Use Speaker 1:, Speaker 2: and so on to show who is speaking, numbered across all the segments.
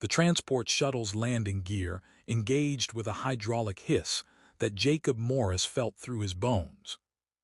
Speaker 1: The transport shuttle's landing gear engaged with a hydraulic hiss that Jacob Morris felt through his bones.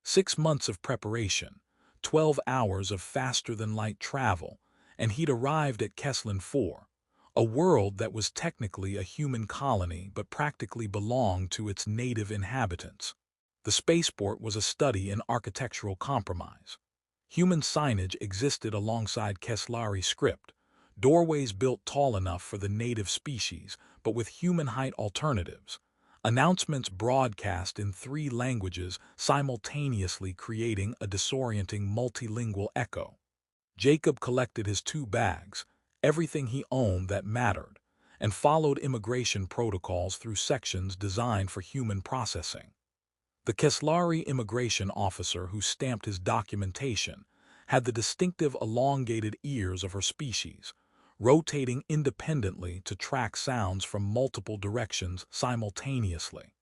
Speaker 1: 6 months of preparation, 12 hours of faster-than-light travel, and he'd arrived at Keslan 4, a world that was technically a human colony but practically belonged to its native inhabitants. The spaceport was a study in architectural compromise. Human signage existed alongside Keslari script, doorways built tall enough for the native species, but with human-height alternatives. Announcements broadcast in 3 languages, simultaneously creating a disorienting multilingual echo. Jacob collected his 2 bags, everything he owned that mattered, and followed immigration protocols through sections designed for human processing. The Keslari immigration officer who stamped his documentation had the distinctive elongated ears of her species, rotating independently to track sounds from multiple directions simultaneously.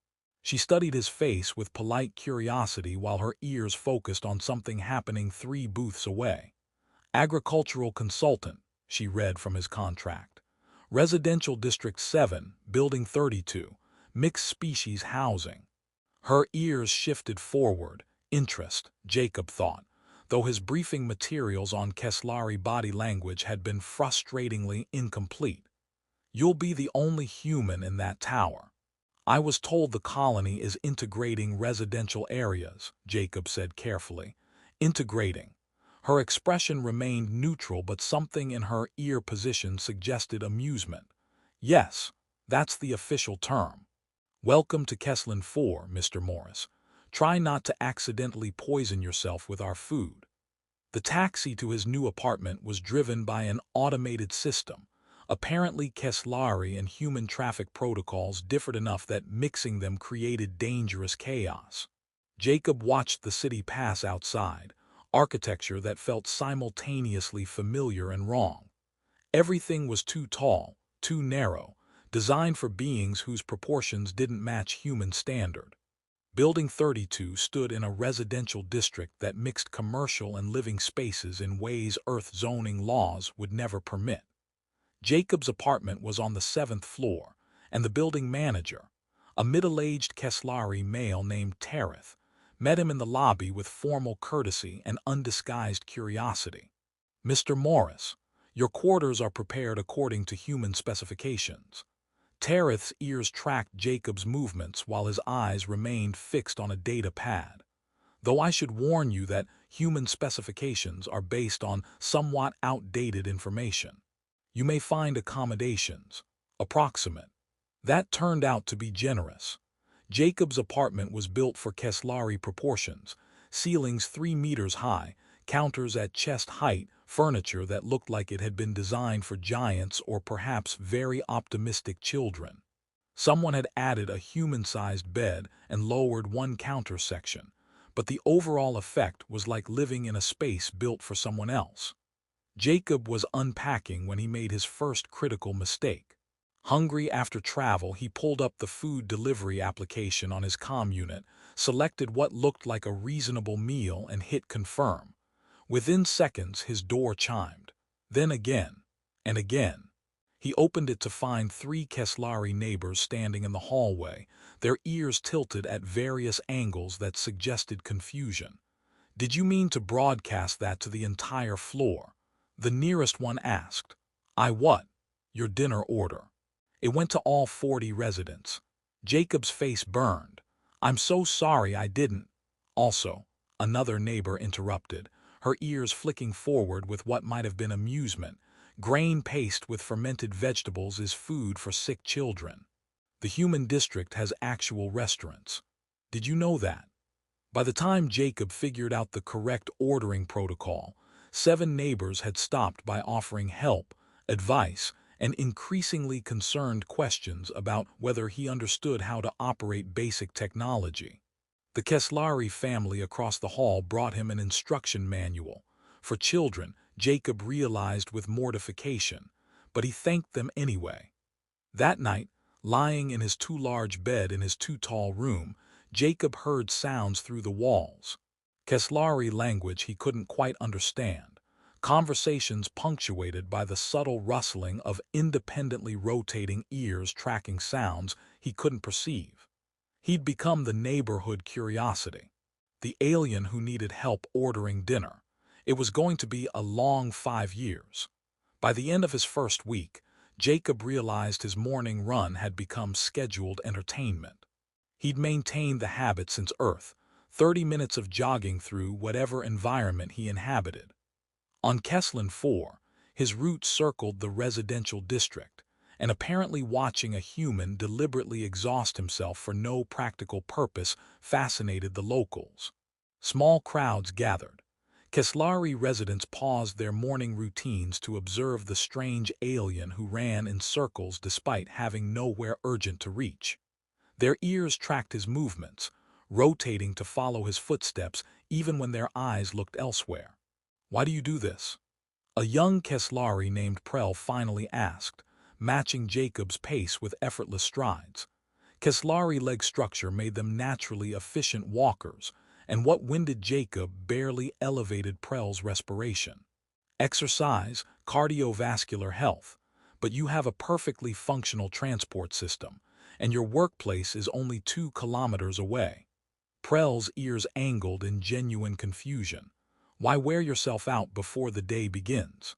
Speaker 1: She studied his face with polite curiosity while her ears focused on something happening 3 booths away. Agricultural consultant, she read from his contract. Residential District 7, Building 32, mixed species housing. Her ears shifted forward, interest, Jacob thought, though his briefing materials on Keslari body language had been frustratingly incomplete. You'll be the only human in that tower. I was told the colony is integrating residential areas, Jacob said carefully. Integrating. Her expression remained neutral, but something in her ear position suggested amusement. Yes, that's the official term. Welcome to Keslan 4, Mr. Morris. Try not to accidentally poison yourself with our food. The taxi to his new apartment was driven by an automated system. Apparently, Keslari and human traffic protocols differed enough that mixing them created dangerous chaos. Jacob watched the city pass outside, architecture that felt simultaneously familiar and wrong. Everything was too tall, too narrow, designed for beings whose proportions didn't match human standard. Building 32 stood in a residential district that mixed commercial and living spaces in ways Earth zoning laws would never permit. Jacob's apartment was on the 7th floor, and the building manager, a middle-aged Keslari male named Tarith, met him in the lobby with formal courtesy and undisguised curiosity. Mr. Morris, your quarters are prepared according to human specifications. Tarith's ears tracked Jacob's movements while his eyes remained fixed on a data pad. Though I should warn you that human specifications are based on somewhat outdated information. You may find accommodations, approximate. That turned out to be generous. Jacob's apartment was built for Keslari proportions, ceilings 3 meters high, counters at chest height, furniture that looked like it had been designed for giants or perhaps very optimistic children. Someone had added a human-sized bed and lowered one counter section, but the overall effect was like living in a space built for someone else. Jacob was unpacking when he made his first critical mistake. Hungry after travel, he pulled up the food delivery application on his comm unit, selected what looked like a reasonable meal and hit confirm. Within seconds, his door chimed. Then again, and again. He opened it to find 3 Keslari neighbors standing in the hallway, their ears tilted at various angles that suggested confusion. "Did you mean to broadcast that to the entire floor?" The nearest one asked. "I what? Your dinner order." It went to all 40 residents. Jacob's face burned. "I'm so sorry I didn't." Also, another neighbor interrupted, her ears flicking forward with what might have been amusement. "Grain paste with fermented vegetables is food for sick children. The human district has actual restaurants. Did you know that?" By the time Jacob figured out the correct ordering protocol, 7 neighbors had stopped by offering help, advice, and increasingly concerned questions about whether he understood how to operate basic technology. The Keslari family across the hall brought him an instruction manual. For children, Jacob realized with mortification, but he thanked them anyway. That night, lying in his too-large bed in his too-tall room, Jacob heard sounds through the walls. Keslari language he couldn't quite understand. conversations punctuated by the subtle rustling of independently rotating ears tracking sounds he couldn't perceive. He'd become the neighborhood curiosity, the alien who needed help ordering dinner. It was going to be a long 5 years. By the end of his first week, Jacob realized his morning run had become scheduled entertainment. He'd maintained the habit since Earth, 30 minutes of jogging through whatever environment he inhabited. On Keslan 4, his route circled the residential district, and apparently watching a human deliberately exhaust himself for no practical purpose fascinated the locals. Small crowds gathered. Keslari residents paused their morning routines to observe the strange alien who ran in circles despite having nowhere urgent to reach. Their ears tracked his movements, rotating to follow his footsteps even when their eyes looked elsewhere. "Why do you do this?" a young Keslari named Prel finally asked, matching Jacob's pace with effortless strides. Keslari leg structure made them naturally efficient walkers, and what winded Jacob barely elevated Prel's respiration. "Exercise, cardiovascular health, but you have a perfectly functional transport system, and your workplace is only 2 kilometers away." Prel's ears angled in genuine confusion. "Why wear yourself out before the day begins?"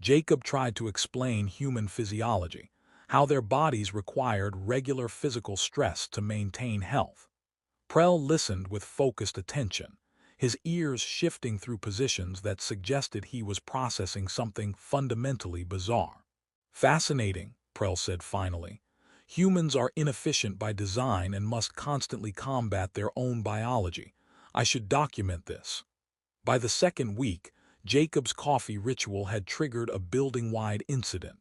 Speaker 1: Jacob tried to explain human physiology, how their bodies required regular physical stress to maintain health. Prel listened with focused attention, his ears shifting through positions that suggested he was processing something fundamentally bizarre. "Fascinating," Prel said finally. "Humans are inefficient by design and must constantly combat their own biology. I should document this." By the second week, Jacob's coffee ritual had triggered a building-wide incident.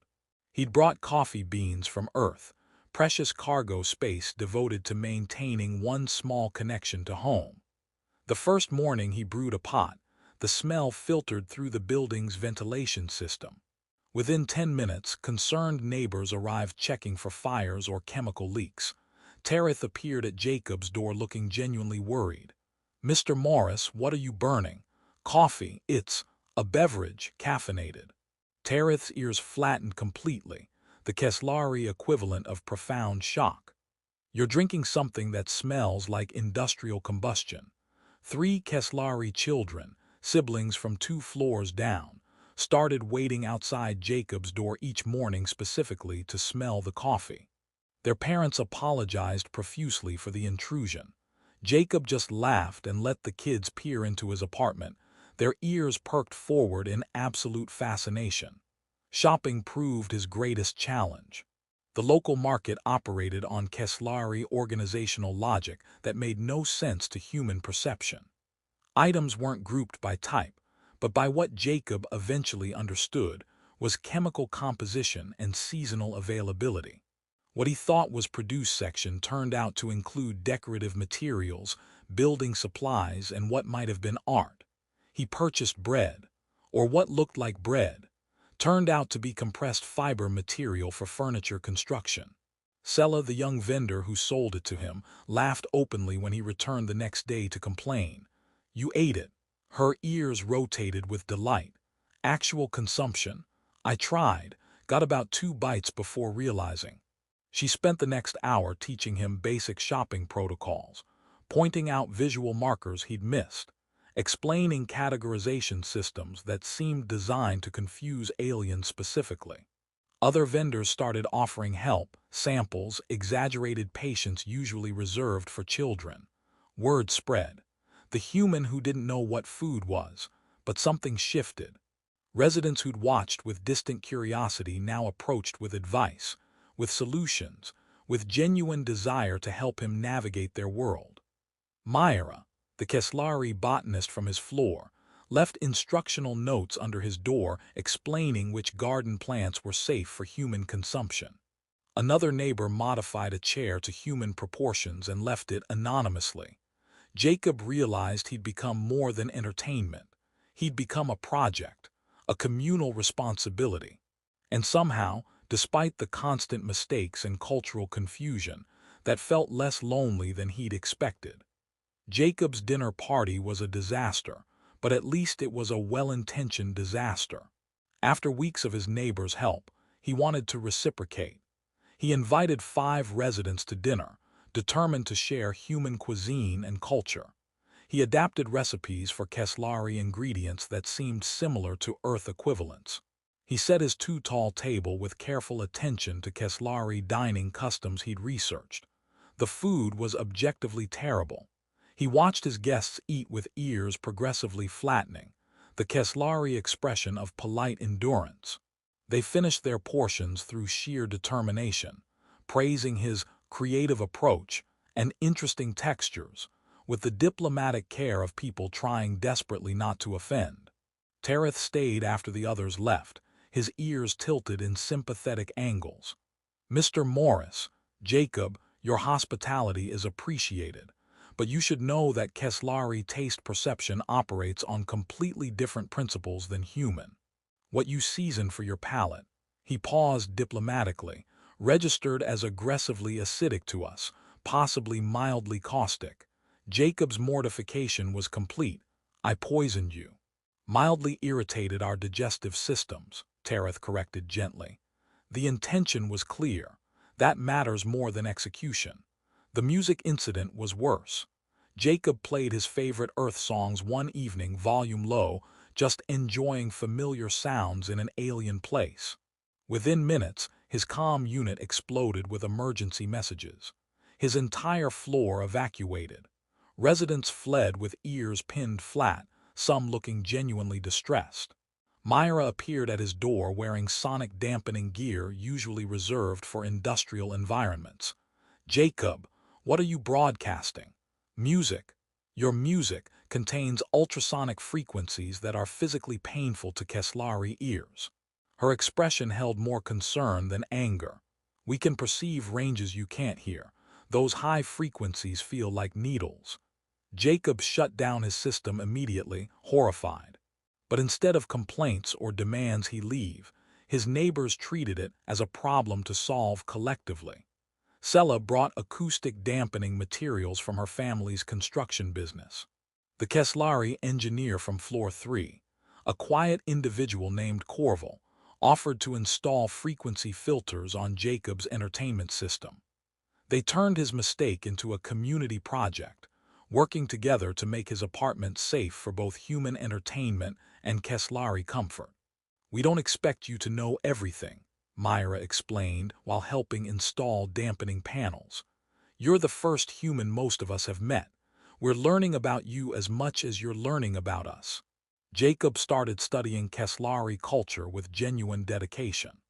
Speaker 1: He'd brought coffee beans from Earth, precious cargo space devoted to maintaining one small connection to home. The first morning he brewed a pot, the smell filtered through the building's ventilation system. Within 10 minutes, concerned neighbors arrived checking for fires or chemical leaks. Terith appeared at Jacob's door looking genuinely worried. "Mr. Morris, what are you burning?" "Coffee, it's a beverage, caffeinated." Terith's ears flattened completely, the Keslari equivalent of profound shock. "You're drinking something that smells like industrial combustion." 3 Keslari children, siblings from 2 floors down, started waiting outside Jacob's door each morning specifically to smell the coffee. Their parents apologized profusely for the intrusion. Jacob just laughed and let the kids peer into his apartment, their ears perked forward in absolute fascination. Shopping proved his greatest challenge. The local market operated on Keslari organizational logic that made no sense to human perception. Items weren't grouped by type, but by what Jacob eventually understood was chemical composition and seasonal availability. What he thought was produce section turned out to include decorative materials, building supplies, and what might have been art. He purchased bread, or what looked like bread, turned out to be compressed fiber material for furniture construction. Sella, the young vendor who sold it to him, laughed openly when he returned the next day to complain. "You ate it." Her ears rotated with delight. "Actual consumption. I tried, got about 2 bites before realizing." She spent the next hour teaching him basic shopping protocols, pointing out visual markers he'd missed, explaining categorization systems that seemed designed to confuse aliens specifically. Other vendors started offering help, samples, exaggerated patience usually reserved for children. Word spread. The human who didn't know what food was, but something shifted. Residents who'd watched with distant curiosity now approached with advice, with solutions, with genuine desire to help him navigate their world. Myra, the Keslari botanist from his floor, left instructional notes under his door explaining which garden plants were safe for human consumption. Another neighbor modified a chair to human proportions and left it anonymously. Jacob realized he'd become more than entertainment. He'd become a project, a communal responsibility. And somehow, despite the constant mistakes and cultural confusion, that felt less lonely than he'd expected. Jacob's dinner party was a disaster, but at least it was a well-intentioned disaster. After weeks of his neighbor's help, he wanted to reciprocate. He invited 5 residents to dinner, determined to share human cuisine and culture. He adapted recipes for Keslari ingredients that seemed similar to Earth equivalents. He set his too-tall table with careful attention to Keslari dining customs he'd researched. The food was objectively terrible. He watched his guests eat with ears progressively flattening, the Keslari expression of polite endurance. They finished their portions through sheer determination, praising his creative approach and interesting textures, with the diplomatic care of people trying desperately not to offend. Tereth stayed after the others left, his ears tilted in sympathetic angles. "Mr. Morris, Jacob, your hospitality is appreciated, but you should know that Keslari taste perception operates on completely different principles than human. What you season for your palate," he paused diplomatically, "registered as aggressively acidic to us, possibly mildly caustic." Jacob's mortification was complete. "I poisoned you." "Mildly irritated our digestive systems," Tereth corrected gently. "The intention was clear. That matters more than execution." The music incident was worse. Jacob played his favorite Earth songs one evening, volume low, just enjoying familiar sounds in an alien place. Within minutes, his comm unit exploded with emergency messages. His entire floor evacuated. Residents fled with ears pinned flat, some looking genuinely distressed. Myra appeared at his door wearing sonic dampening gear usually reserved for industrial environments. "Jacob, what are you broadcasting?" "Music. Your music contains ultrasonic frequencies that are physically painful to Keslari ears." Her expression held more concern than anger. "We can perceive ranges you can't hear. Those high frequencies feel like needles." Jacob shut down his system immediately, horrified. But instead of complaints or demands he leave, his neighbors treated it as a problem to solve collectively. Sella brought acoustic dampening materials from her family's construction business. The Keslari engineer from floor 3, a quiet individual named Corval, offered to install frequency filters on Jacob's entertainment system. They turned his mistake into a community project, working together to make his apartment safe for both human entertainment and Keslari comfort. "We don't expect you to know everything," Myra explained while helping install dampening panels. "You're the first human most of us have met. We're learning about you as much as you're learning about us." Jacob started studying Keslari culture with genuine dedication.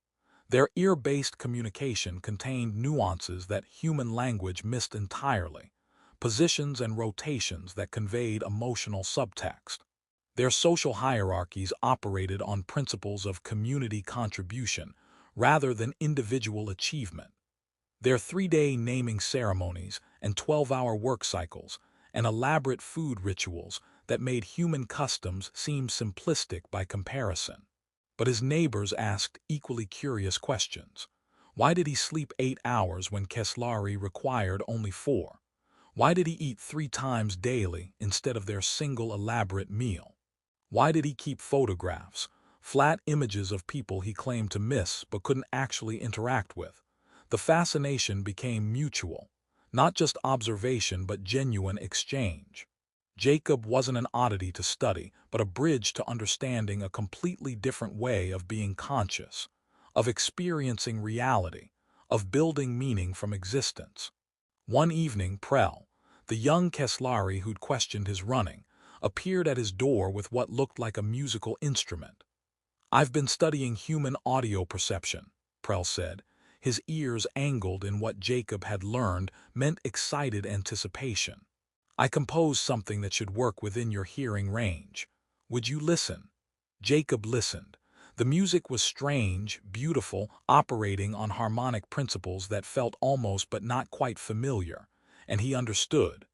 Speaker 1: Their ear-based communication contained nuances that human language missed entirely, positions and rotations that conveyed emotional subtext. Their social hierarchies operated on principles of community contribution rather than individual achievement. Their 3-day naming ceremonies and 12-hour work cycles and elaborate food rituals that made human customs seem simplistic by comparison. But his neighbors asked equally curious questions. Why did he sleep 8 hours when Keslari required only 4? Why did he eat 3 times daily instead of their single elaborate meal? Why did he keep photographs, flat images of people he claimed to miss but couldn't actually interact with? The fascination became mutual, not just observation but genuine exchange. Jacob wasn't an oddity to study, but a bridge to understanding a completely different way of being conscious, of experiencing reality, of building meaning from existence. One evening, Prel, the young Keslari who'd questioned his running, appeared at his door with what looked like a musical instrument. "I've been studying human audio perception," Prel said, his ears angled in what Jacob had learned meant excited anticipation. "I composed something that should work within your hearing range. Would you listen?" Jacob listened. The music was strange, beautiful, operating on harmonic principles that felt almost but not quite familiar, and he understood.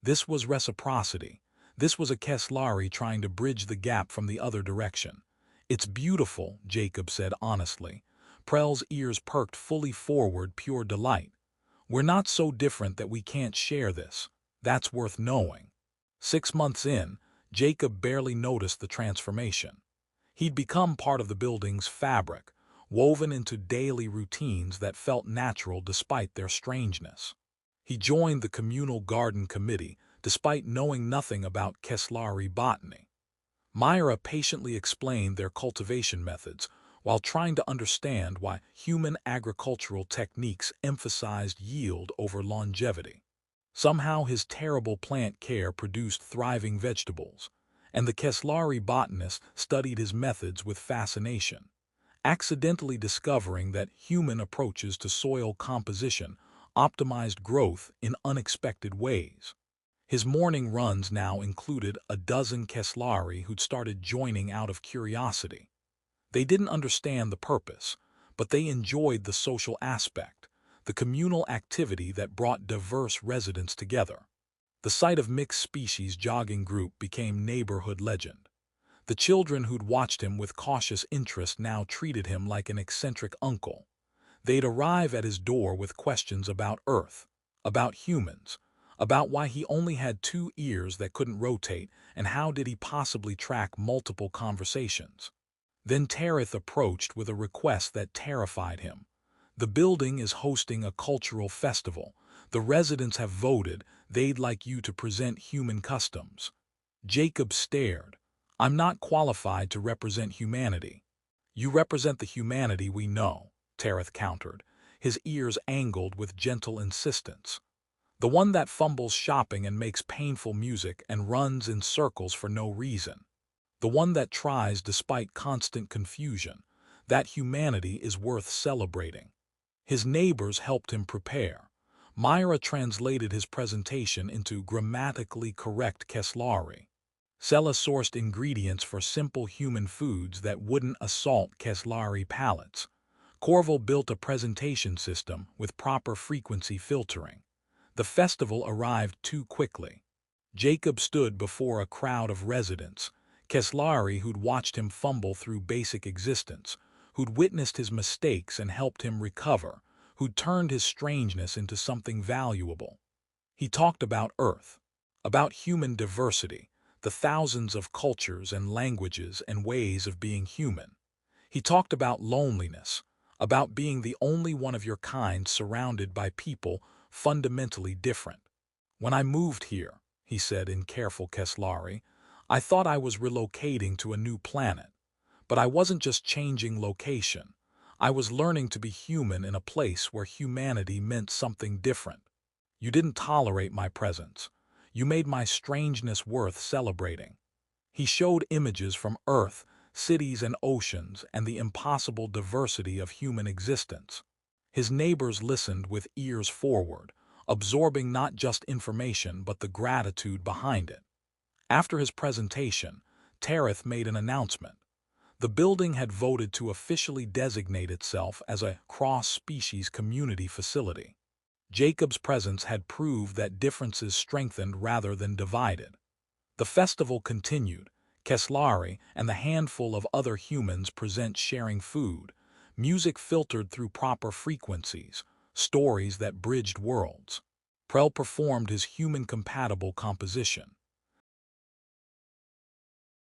Speaker 1: This was reciprocity. This was a Keslari trying to bridge the gap from the other direction. "It's beautiful," Jacob said honestly. Prel's ears perked fully forward, pure delight. "We're not so different that we can't share this. That's worth knowing." 6 months in, Jacob barely noticed the transformation. He'd become part of the building's fabric, woven into daily routines that felt natural despite their strangeness. He joined the communal garden committee despite knowing nothing about Keslari botany. Myra patiently explained their cultivation methods while trying to understand why human agricultural techniques emphasized yield over longevity. Somehow his terrible plant care produced thriving vegetables, and the Keslari botanist studied his methods with fascination, accidentally discovering that human approaches to soil composition optimized growth in unexpected ways. His morning runs now included a dozen Keslari who'd started joining out of curiosity. They didn't understand the purpose, but they enjoyed the social aspect, the communal activity that brought diverse residents together. The sight of mixed species jogging group became neighborhood legend. The children who'd watched him with cautious interest now treated him like an eccentric uncle. They'd arrive at his door with questions about Earth, about humans, about why he only had 2 ears that couldn't rotate and how did he possibly track multiple conversations. Then Tarith approached with a request that terrified him. The building is hosting a cultural festival. The residents have voted they'd like you to present human customs. Jacob stared. I'm not qualified to represent humanity. You represent the humanity we know, Tarith countered, his ears angled with gentle insistence. The one that fumbles shopping and makes painful music and runs in circles for no reason. The one that tries despite constant confusion. That humanity is worth celebrating. His neighbors helped him prepare. Myra translated his presentation into grammatically correct Keslari. Sela sourced ingredients for simple human foods that wouldn't assault Keslari palates. Corval built a presentation system with proper frequency filtering. The festival arrived too quickly. Jacob stood before a crowd of residents, Keslari who'd watched him fumble through basic existence, who'd witnessed his mistakes and helped him recover, who'd turned his strangeness into something valuable. He talked about Earth, about human diversity, the thousands of cultures and languages and ways of being human. He talked about loneliness, about being the only one of your kind surrounded by people fundamentally different. When I moved here, he said in careful Keslari, I thought I was relocating to a new planet. But I wasn't just changing location. I was learning to be human in a place where humanity meant something different. You didn't tolerate my presence. You made my strangeness worth celebrating. He showed images from Earth, cities and oceans, and the impossible diversity of human existence. His neighbors listened with ears forward, absorbing not just information but the gratitude behind it. After his presentation, Tarith made an announcement. The building had voted to officially designate itself as a cross-species community facility. Jacob's presence had proved that differences strengthened rather than divided. The festival continued. Keslari and the handful of other humans present sharing food, music filtered through proper frequencies, stories that bridged worlds. Prel performed his human-compatible composition.